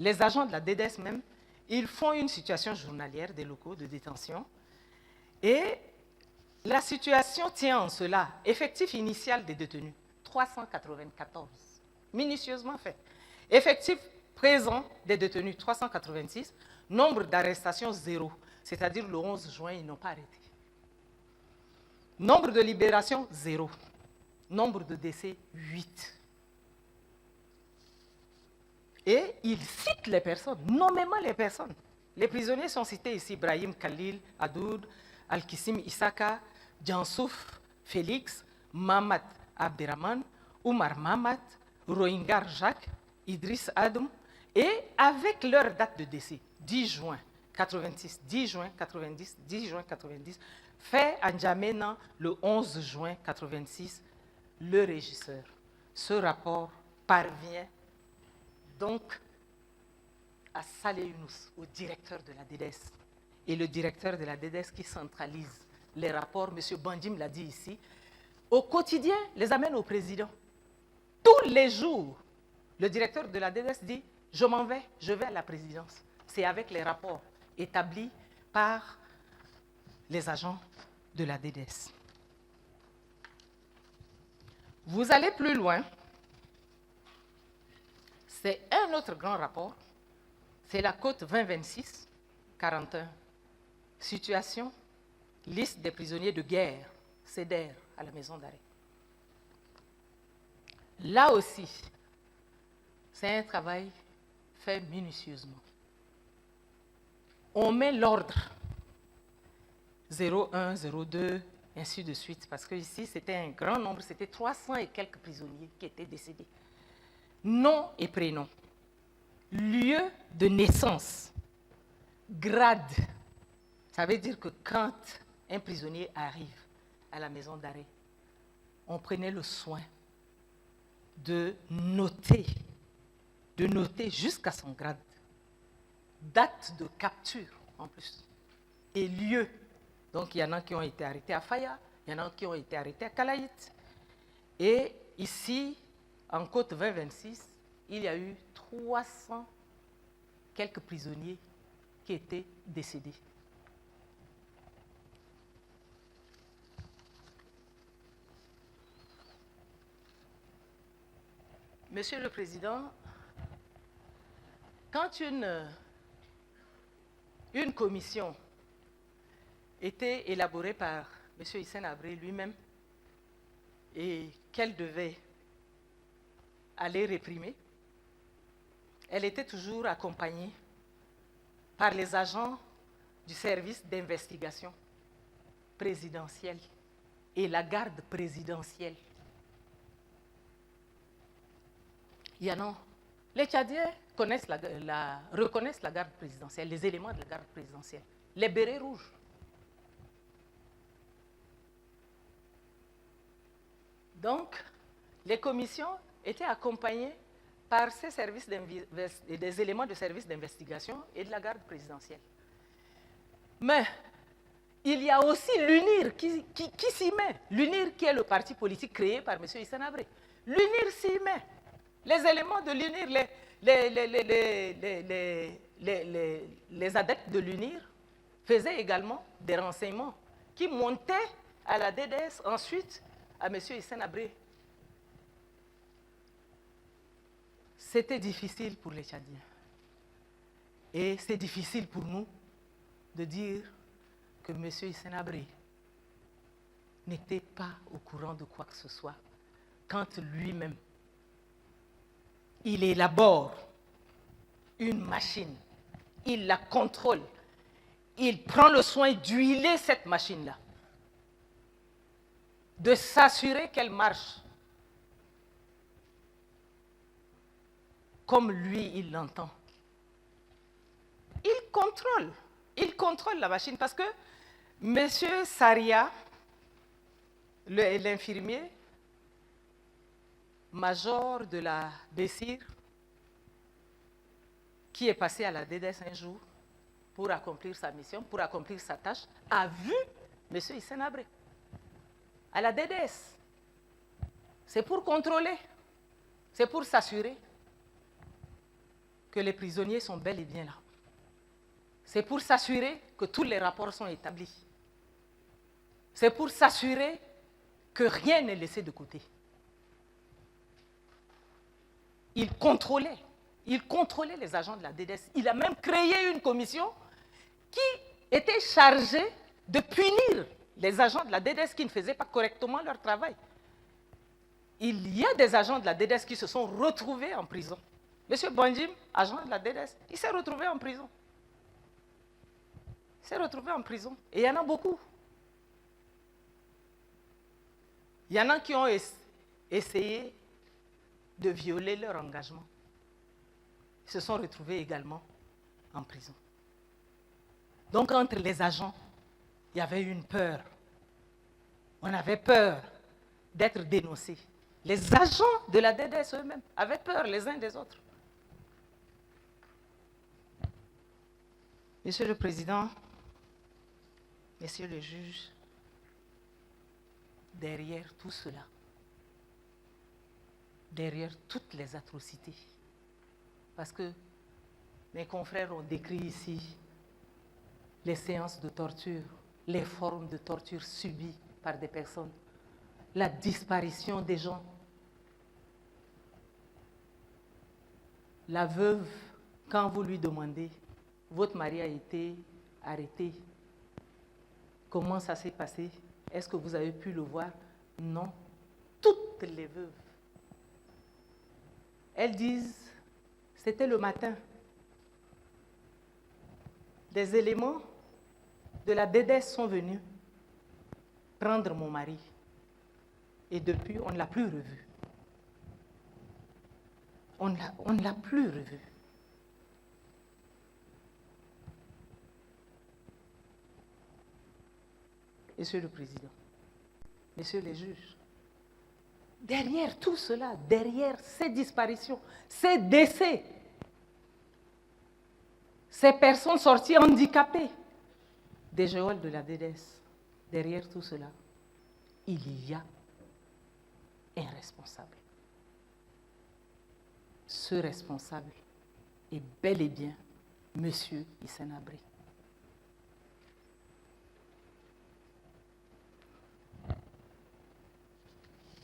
les agents de la DDS même, ils font une situation journalière des locaux de détention. Et la situation tient en cela. Effectif initial des détenus, 394, minutieusement fait. Effectif présent des détenus, 386. Nombre d'arrestations, 0. C'est-à-dire le 11 juin, ils n'ont pas arrêté. Nombre de libérations, 0. Nombre de décès, 8. Et il cite les personnes, nommément les personnes. Les prisonniers sont cités ici, Brahim Khalil, Adoud, Al-Kissim Isaka, Djansouf, Félix, Mamad Abderrahman, Oumar Mamad, Rohingar Jacques, Idriss Adm, et avec leur date de décès, 10 juin 86, 10 juin 90, 10 juin 90, fait à N'Djamena le 11 juin 86, le régisseur. Ce rapport parvient donc à Saleh Younous, au directeur de la DDS. Et le directeur de la DDS qui centralise les rapports, M. Bandim l'a dit ici, au quotidien, les amène au président. Tous les jours, le directeur de la DDS dit « Je m'en vais, je vais à la présidence ». C'est avec les rapports établis par les agents de la DDS. Vous allez plus loin. C'est un autre grand rapport. C'est la Côte 2026, 41. Situation, liste des prisonniers de guerre, CEDER, à la maison d'arrêt. Là aussi, c'est un travail fait minutieusement. On met l'ordre 01, 02, ainsi de suite, parce que ici, c'était un grand nombre, c'était 300 et quelques prisonniers qui étaient décédés. Nom et prénom, lieu de naissance, grade. Ça veut dire que quand un prisonnier arrive à la maison d'arrêt, on prenait le soin de noter jusqu'à son grade, date de capture en plus, et lieu. Donc il y en a qui ont été arrêtés à Faya, il y en a qui ont été arrêtés à Kalaït. Et ici, en Côte 2026, il y a eu 300 quelques prisonniers qui étaient décédés. Monsieur le Président, quand une commission était élaborée par M. Hissène Habré lui-même et qu'elle devait aller réprimer, elle était toujours accompagnée par les agents du service d'investigation présidentielle et la garde présidentielle. Il y en a. Les Tchadiens reconnaissent la garde présidentielle, les éléments de la garde présidentielle, les bérets rouges. Donc, les commissions étaient accompagnées par ces services des éléments de service d'investigation et de la garde présidentielle. Mais il y a aussi l'UNIR qui s'y met. L'UNIR qui est le parti politique créé par M. Hissène Habré. L'UNIR s'y met. Les éléments de l'UNIR, les adeptes de l'UNIR faisaient également des renseignements qui montaient à la DDS, ensuite à M. Hissène Habré. C'était difficile pour les Tchadiens. Et c'est difficile pour nous de dire que M. Hissène Habré n'était pas au courant de quoi que ce soit quand lui-même il élabore une machine, il la contrôle, il prend le soin d'huiler cette machine-là, de s'assurer qu'elle marche comme lui, il l'entend. Il contrôle la machine parce que M. Saria, l'infirmier, major de la Bessir, qui est passé à la DDS un jour pour accomplir sa mission, pour accomplir sa tâche, a vu M. Hissène Habré à la DDS. C'est pour contrôler, c'est pour s'assurer que les prisonniers sont bel et bien là. C'est pour s'assurer que tous les rapports sont établis. C'est pour s'assurer que rien n'est laissé de côté. Il contrôlait les agents de la DDS. Il a même créé une commission qui était chargée de punir les agents de la DDS qui ne faisaient pas correctement leur travail. Il y a des agents de la DDS qui se sont retrouvés en prison. Monsieur Bonjim, agent de la DDS, il s'est retrouvé en prison. Il s'est retrouvé en prison. Et il y en a beaucoup. Il y en a qui ont essayé de violer leur engagement. Ils se sont retrouvés également en prison. Donc, entre les agents, il y avait une peur. On avait peur d'être dénoncés. Les agents de la DDS eux-mêmes avaient peur les uns des autres. Monsieur le Président, Messieurs les juges, derrière tout cela, derrière toutes les atrocités, parce que mes confrères ont décrit ici les séances de torture, les formes de torture subies par des personnes, la disparition des gens. La veuve, quand vous lui demandez, votre mari a été arrêté, comment ça s'est passé? Est-ce que vous avez pu le voir? Non. Toutes les veuves, elles disent, c'était le matin. Des éléments de la DDS sont venus prendre mon mari. Et depuis, on ne l'a plus revu. On ne l'a plus revu. Monsieur le Président, Messieurs les juges, derrière tout cela, derrière ces disparitions, ces décès, ces personnes sorties handicapées des geôles de la DDS, derrière tout cela, il y a un responsable. Ce responsable est bel et bien M. Hissène Habré.